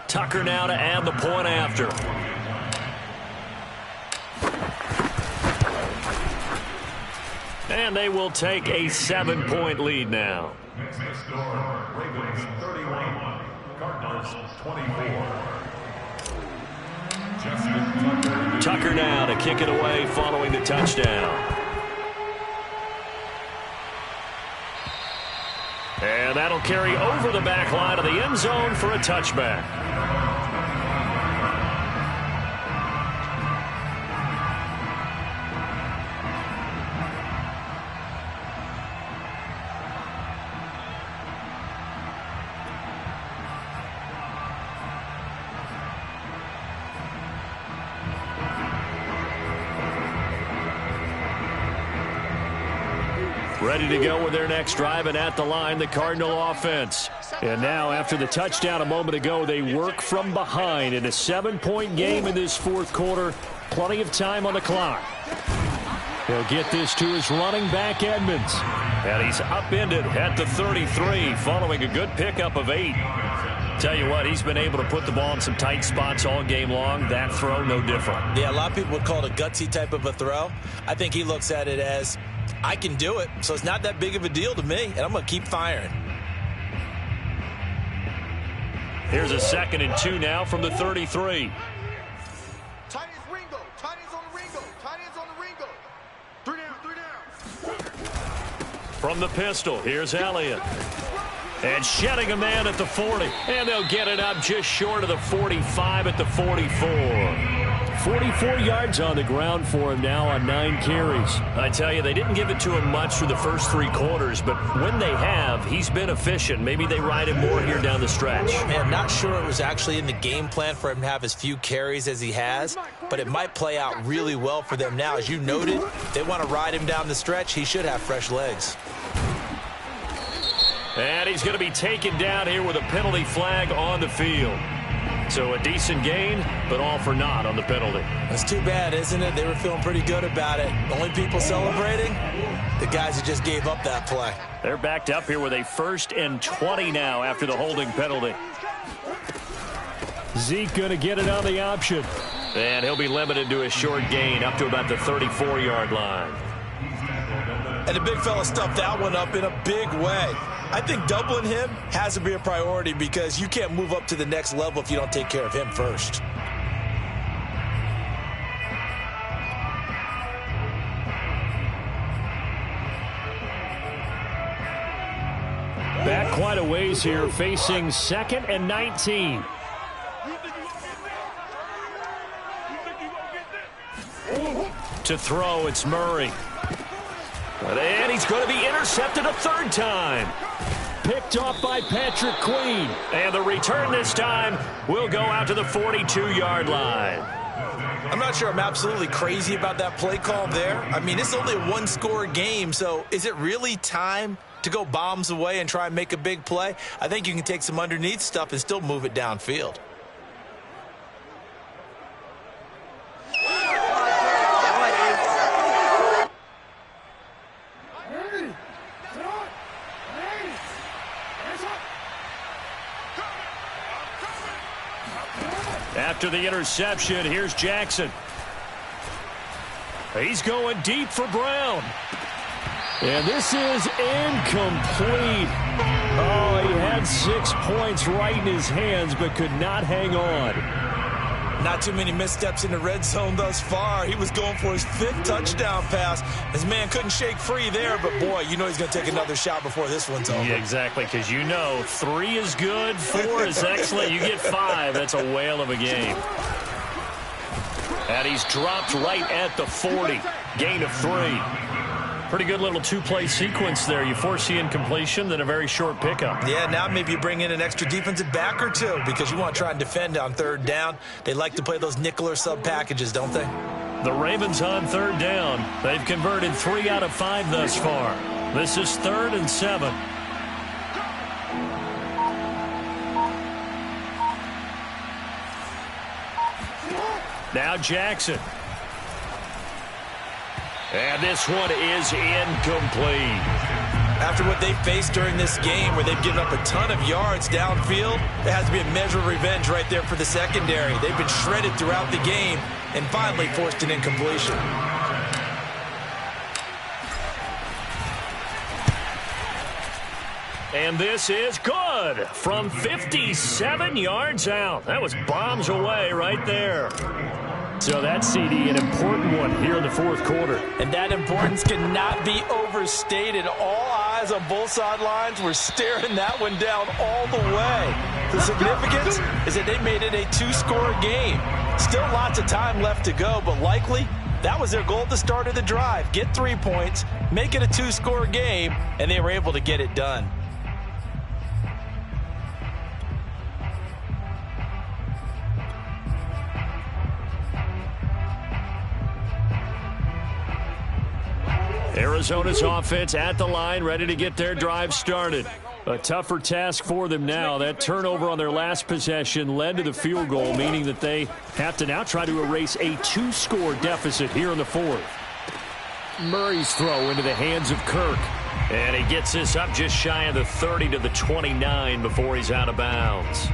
Speaker 5: Tucker now to add the point after. And they will take a 7-point lead now.
Speaker 3: Next to score, Ravens 31, Cardinals 24. Justin Tucker.
Speaker 5: Tucker now to kick it away following the touchdown. And that'll carry over the back line of the end zone for a touchback. Ready to go with their next drive, and at the line, the Cardinal offense. And now, after the touchdown a moment ago, they work from behind in a 7-point game in this fourth quarter. Plenty of time on the clock. He'll get this to his running back, Edmonds. And he's upended at the 33, following a good pickup of 8. Tell you what, he's been able to put the ball in some tight spots all game long. That throw, no different.
Speaker 2: Yeah, a lot of people would call it a gutsy type of a throw. I think he looks at it as, I can do it, so it's not that big of a deal to me, and I'm going to keep firing.
Speaker 5: Here's a 2nd and 2 now from the 33.
Speaker 4: Tight ends Ringo. Tight ends on the Ringo. Tight ends on the Ringo. 3 down, 3 down.
Speaker 5: From the pistol, here's Elliott. And shedding a man at the 40. And they'll get it up just short of the 45 at the 44. 44 yards on the ground for him now on 9 carries. I tell you, they didn't give it to him much through the first 3 quarters, but when they have, he's been efficient. Maybe they ride him more here down the stretch.
Speaker 2: Man, not sure it was actually in the game plan for him to have as few carries as he has, but it might play out really well for them now. As you noted, they want to ride him down the stretch. He should have fresh legs.
Speaker 5: And he's going to be taken down here with a penalty flag on the field. So a decent gain, but all for naught on the penalty.
Speaker 2: That's too bad, isn't it? They were feeling pretty good about it. The only people celebrating, the guys who just gave up that play.
Speaker 5: They're backed up here with a 1st and 20 now after the holding penalty. Zeke going to get it on the option. And he'll be limited to a short gain up to about the 34-yard line.
Speaker 2: And the big fella stuffed that one up in a big way. I think doubling him has to be a priority because you can't move up to the next level if you don't take care of him first.
Speaker 5: Back quite a ways here, facing 2nd and 19. To throw, it's Murray. And he's going to be intercepted a 3rd time. Picked off by Patrick Queen. And the return this time will go out to the 42-yard line.
Speaker 2: I'm not sure I'm absolutely crazy about that play call there. I mean, it's only a 1-score game, so is it really time to go bombs away and try and make a big play? I think you can take some underneath stuff and still move it downfield.
Speaker 5: After the interception, here's Jackson. He's going deep for Brown. And this is incomplete. Oh, he had 6 points right in his hands, but could not hang on.
Speaker 2: Not too many missteps in the red zone thus far. He was going for his 5th touchdown pass. His man couldn't shake free there, but boy, you know he's going to take another shot before this one's over.
Speaker 5: Yeah, exactly, because you know 3 is good, 4 is excellent. You get 5, that's a whale of a game. And he's dropped right at the 40. Gain of 3. Pretty good little 2-play sequence there. You force the incompletion, then a very short pickup.
Speaker 2: Yeah, now maybe you bring in an extra defensive back or 2 because you want to try and defend on 3rd down. They like to play those nickel or sub packages, don't they?
Speaker 5: The Ravens on 3rd down. They've converted 3 out of 5 thus far. This is 3rd and 7. Now Jackson. And this one is incomplete.
Speaker 2: After what they've faced during this game where they've given up a ton of yards downfield, there has to be a measure of revenge right there for the secondary. They've been shredded throughout the game and finally forced an incompletion.
Speaker 5: And this is good from 57 yards out. That was bombs away right there. So that CD, an important one here in the fourth quarter.
Speaker 2: And that importance cannot be overstated. All eyes on both sidelines were staring that one down all the way. The significance is that they made it a two-score game. Still lots of time left to go, but likely that was their goal at the start of the drive. Get 3 points, make it a two-score game, and they were able to get it done.
Speaker 5: Arizona's offense at the line, ready to get their drive started. A tougher task for them now. That turnover on their last possession led to the field goal, meaning that they have to now try to erase a two-score deficit here in the fourth. Murray's throw into the hands of Kirk. And he gets this up just shy of the 30 to the 29 before he's out of bounds.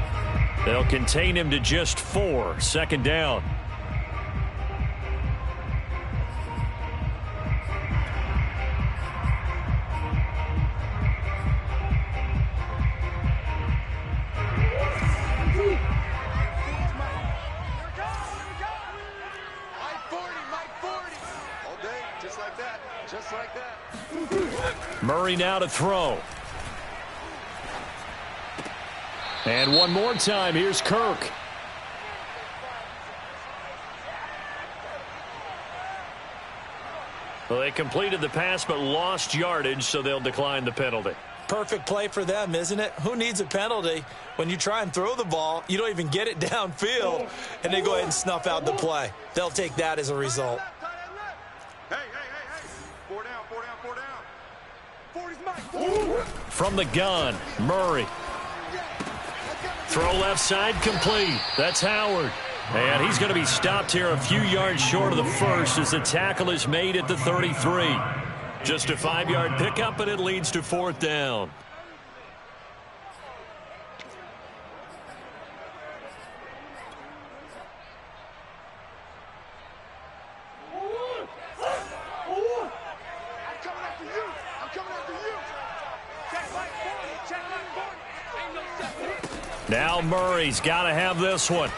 Speaker 5: They'll contain him to just 4. Second down. Murray now to throw. And one more time, here's Kirk. Well, they completed the pass but lost yardage, so they'll decline the penalty.
Speaker 2: Perfect play for them, isn't it? Who needs a penalty when you try and throw the ball, you don't even get it downfield, and they go ahead and snuff out the play. They'll take that as a result.
Speaker 5: From the gun, Murray. Throw left side, complete. That's Howard. And he's going to be stopped here a few yards short of the first as the tackle is made at the 33. Just a 5-yard pickup, and it leads to fourth down. Now Murray's got to have this one.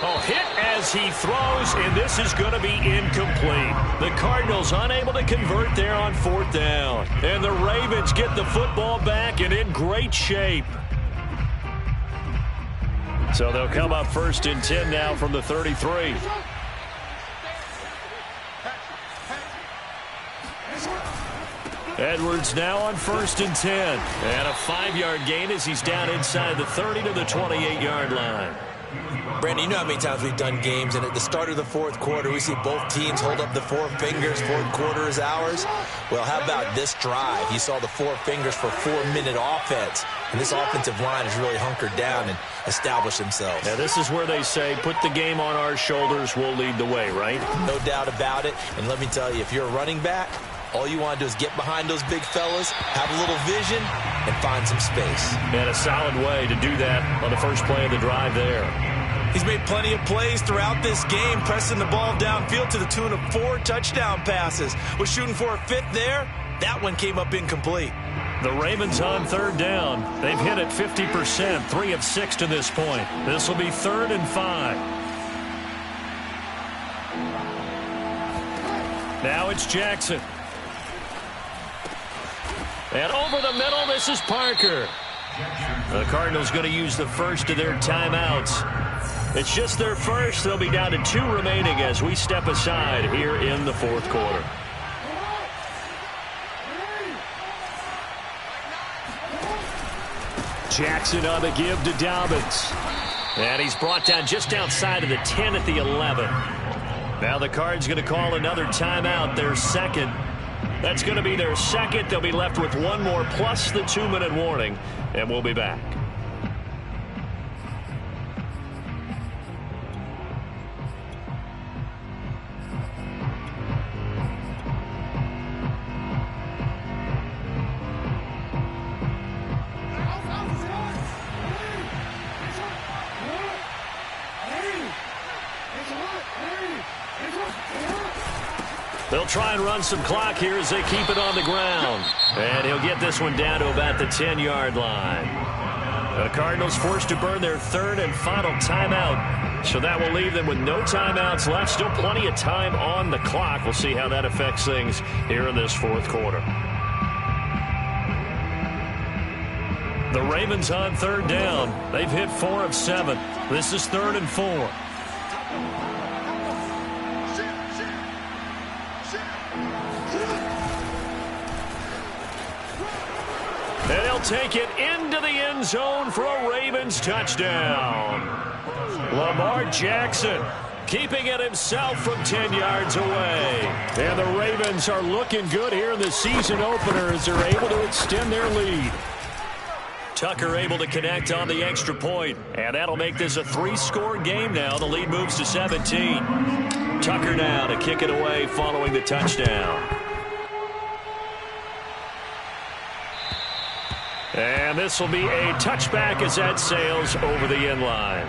Speaker 5: Oh, hit as he throws, and this is going to be incomplete. The Cardinals unable to convert there on fourth down. And the Ravens get the football back and in great shape. So they'll come up first and 10 now from the 33. Edwards now on first and 10. And a 5-yard gain as he's down inside the 30 to the 28-yard line.
Speaker 2: Brandon, you know how many times we've done games, and at the start of the fourth quarter, we see both teams hold up the 4 fingers, fourth quarter is ours. Well, how about this drive? You saw the 4 fingers for 4-minute offense, and this offensive line has really hunkered down and established themselves.
Speaker 5: Now, this is where they say, put the game on our shoulders, we'll lead the way, right?
Speaker 2: No doubt about it, and let me tell you, if you're a running back, all you want to do is get behind those big fellas, have a little vision, and find some space.
Speaker 5: And a solid way to do that on the first play of the drive there.
Speaker 2: He's made plenty of plays throughout this game, pressing the ball downfield to the tune of 4 touchdown passes. Was shooting for a 5th there. That one came up incomplete.
Speaker 5: The Ravens on third down. They've hit it 50%, 3 of 6 to this point. This will be 3rd and 5. Now it's Jackson. And over the middle, this is Parker. The Cardinals going to use the first of their timeouts. It's just their first. They'll be down to 2 remaining as we step aside here in the fourth quarter. Jackson on the give to Dobbins. And he's brought down just outside of the 10 at the 11. Now the Cards going to call another timeout, their second. That's going to be their second. They'll be left with 1 more plus the 2-minute warning, and we'll be back. They'll try and run some clock here as they keep it on the ground. And he'll get this one down to about the 10-yard line. The Cardinals forced to burn their third and final timeout. So that will leave them with no timeouts left. Still plenty of time on the clock. We'll see how that affects things here in this fourth quarter. The Ravens on third down. They've hit 4 of 7. This is 3rd and 4. And they'll take it into the end zone for a Ravens touchdown. Lamar Jackson keeping it himself from 10 yards away. And the Ravens are looking good here in the season opener as they're able to extend their lead. Tucker able to connect on the extra point, and that'll make this a 3-score game now. The lead moves to 17. Tucker now to kick it away following the touchdown. And this will be a touchback as that sails over the end line.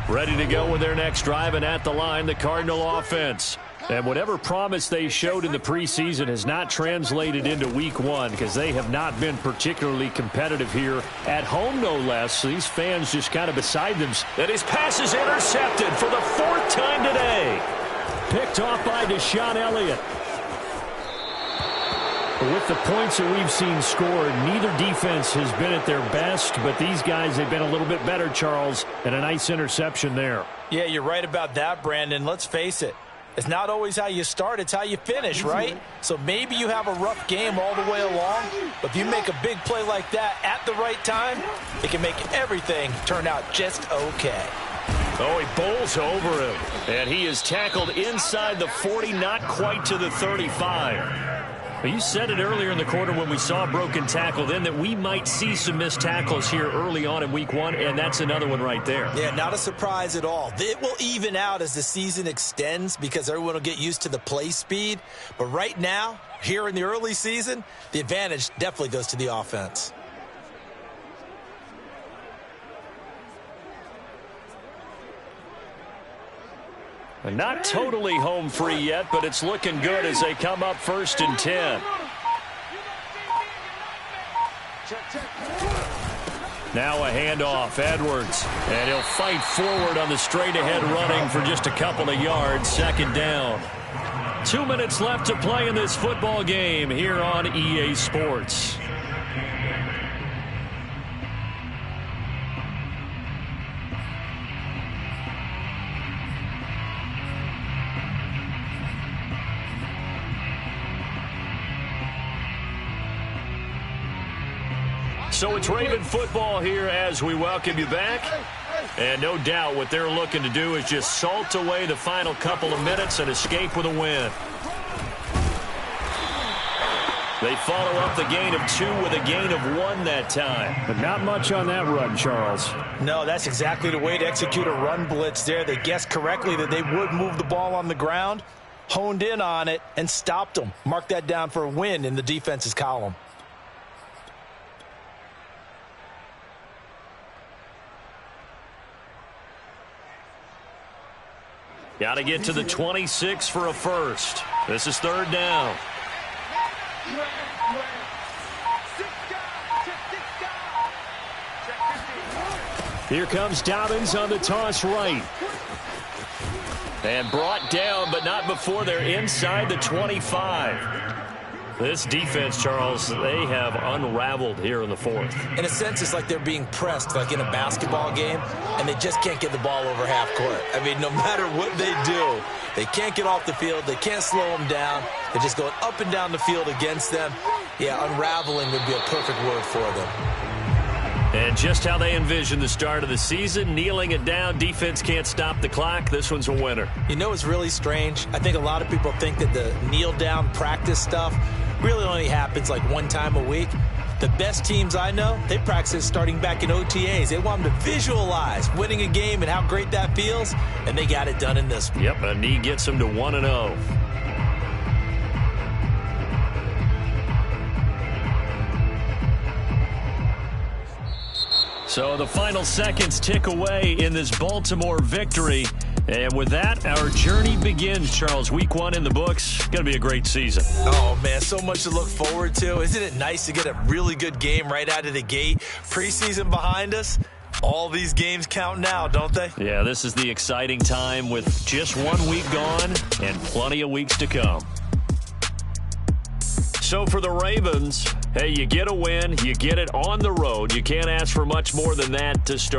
Speaker 5: Ready to go with their next drive, and at the line, the Cardinal offense. And whatever promise they showed in the preseason has not translated into week 1 because they have not been particularly competitive here at home, no less. So these fans just kind of beside them. And his pass is intercepted for the 4th time today. Picked off by Deshaun Elliott. With the points that we've seen scored, neither defense has been at their best, but these guys have been a little bit better, Charles, and a nice interception there.
Speaker 2: Yeah, you're right about that, Brandon. Let's face it. It's not always how you start, it's how you finish, right? So maybe you have a rough game all the way along, but if you make a big play like that at the right time, it can make everything turn out just okay.
Speaker 5: Oh, he bowls over him, and he is tackled inside the 40, not quite to the 35. You said it earlier in the quarter when we saw a broken tackle then that we might see some missed tackles here early on in week 1, and that's another one right there.
Speaker 2: Yeah, not a surprise at all. It will even out as the season extends because everyone will get used to the play speed. But right now, here in the early season, the advantage definitely goes to the offense.
Speaker 5: Not totally home free yet, but it's looking good as they come up 1st and 10. Now a handoff, Edwards, and he'll fight forward on the straight-ahead running for just a couple of yards, 2nd down. 2 minutes left to play in this football game here on EA Sports. So it's Raven football here as we welcome you back. And no doubt what they're looking to do is just salt away the final couple of minutes and escape with a win. They follow up the gain of 2 with a gain of 1 that time.
Speaker 1: But not much on that run, Charles.
Speaker 2: No, that's exactly the way to execute a run blitz there. They guessed correctly that they would move the ball on the ground, honed in on it, and stopped them. Mark that down for a win in the defense's column.
Speaker 5: Got to get to the 26 for a first. This is 3rd down. Here comes Dobbins on the toss right. And brought down, but not before they're inside the 25. This defense, Charles, they have unraveled here in the 4th.
Speaker 2: In a sense, it's like they're being pressed, like in a basketball game, and they just can't get the ball over half court. I mean, no matter what they do, they can't get off the field. They can't slow them down. They're just going up and down the field against them. Yeah, unraveling would be a perfect word for them.
Speaker 5: And just how they envision the start of the season, kneeling it down, defense can't stop the clock. This one's a winner.
Speaker 2: You know what's really strange? I think a lot of people think that the kneel-down practice stuff really only happens like 1 time a week. The best teams I know, they practice starting back in OTAs. They want them to visualize winning a game and how great that feels, and they got it done in this one.
Speaker 5: Yep, a knee gets them to 1-0. So the final seconds tick away in this Baltimore victory. And with that, our journey begins, Charles. Week 1 in the books. Going to be a great season.
Speaker 2: Oh, man, so much to look forward to. Isn't it nice to get a really good game right out of the gate? Preseason behind us. All these games count now, don't they?
Speaker 5: Yeah, this is the exciting time with just 1 week gone and plenty of weeks to come. So for the Ravens, hey, you get a win, you get it on the road. You can't ask for much more than that to start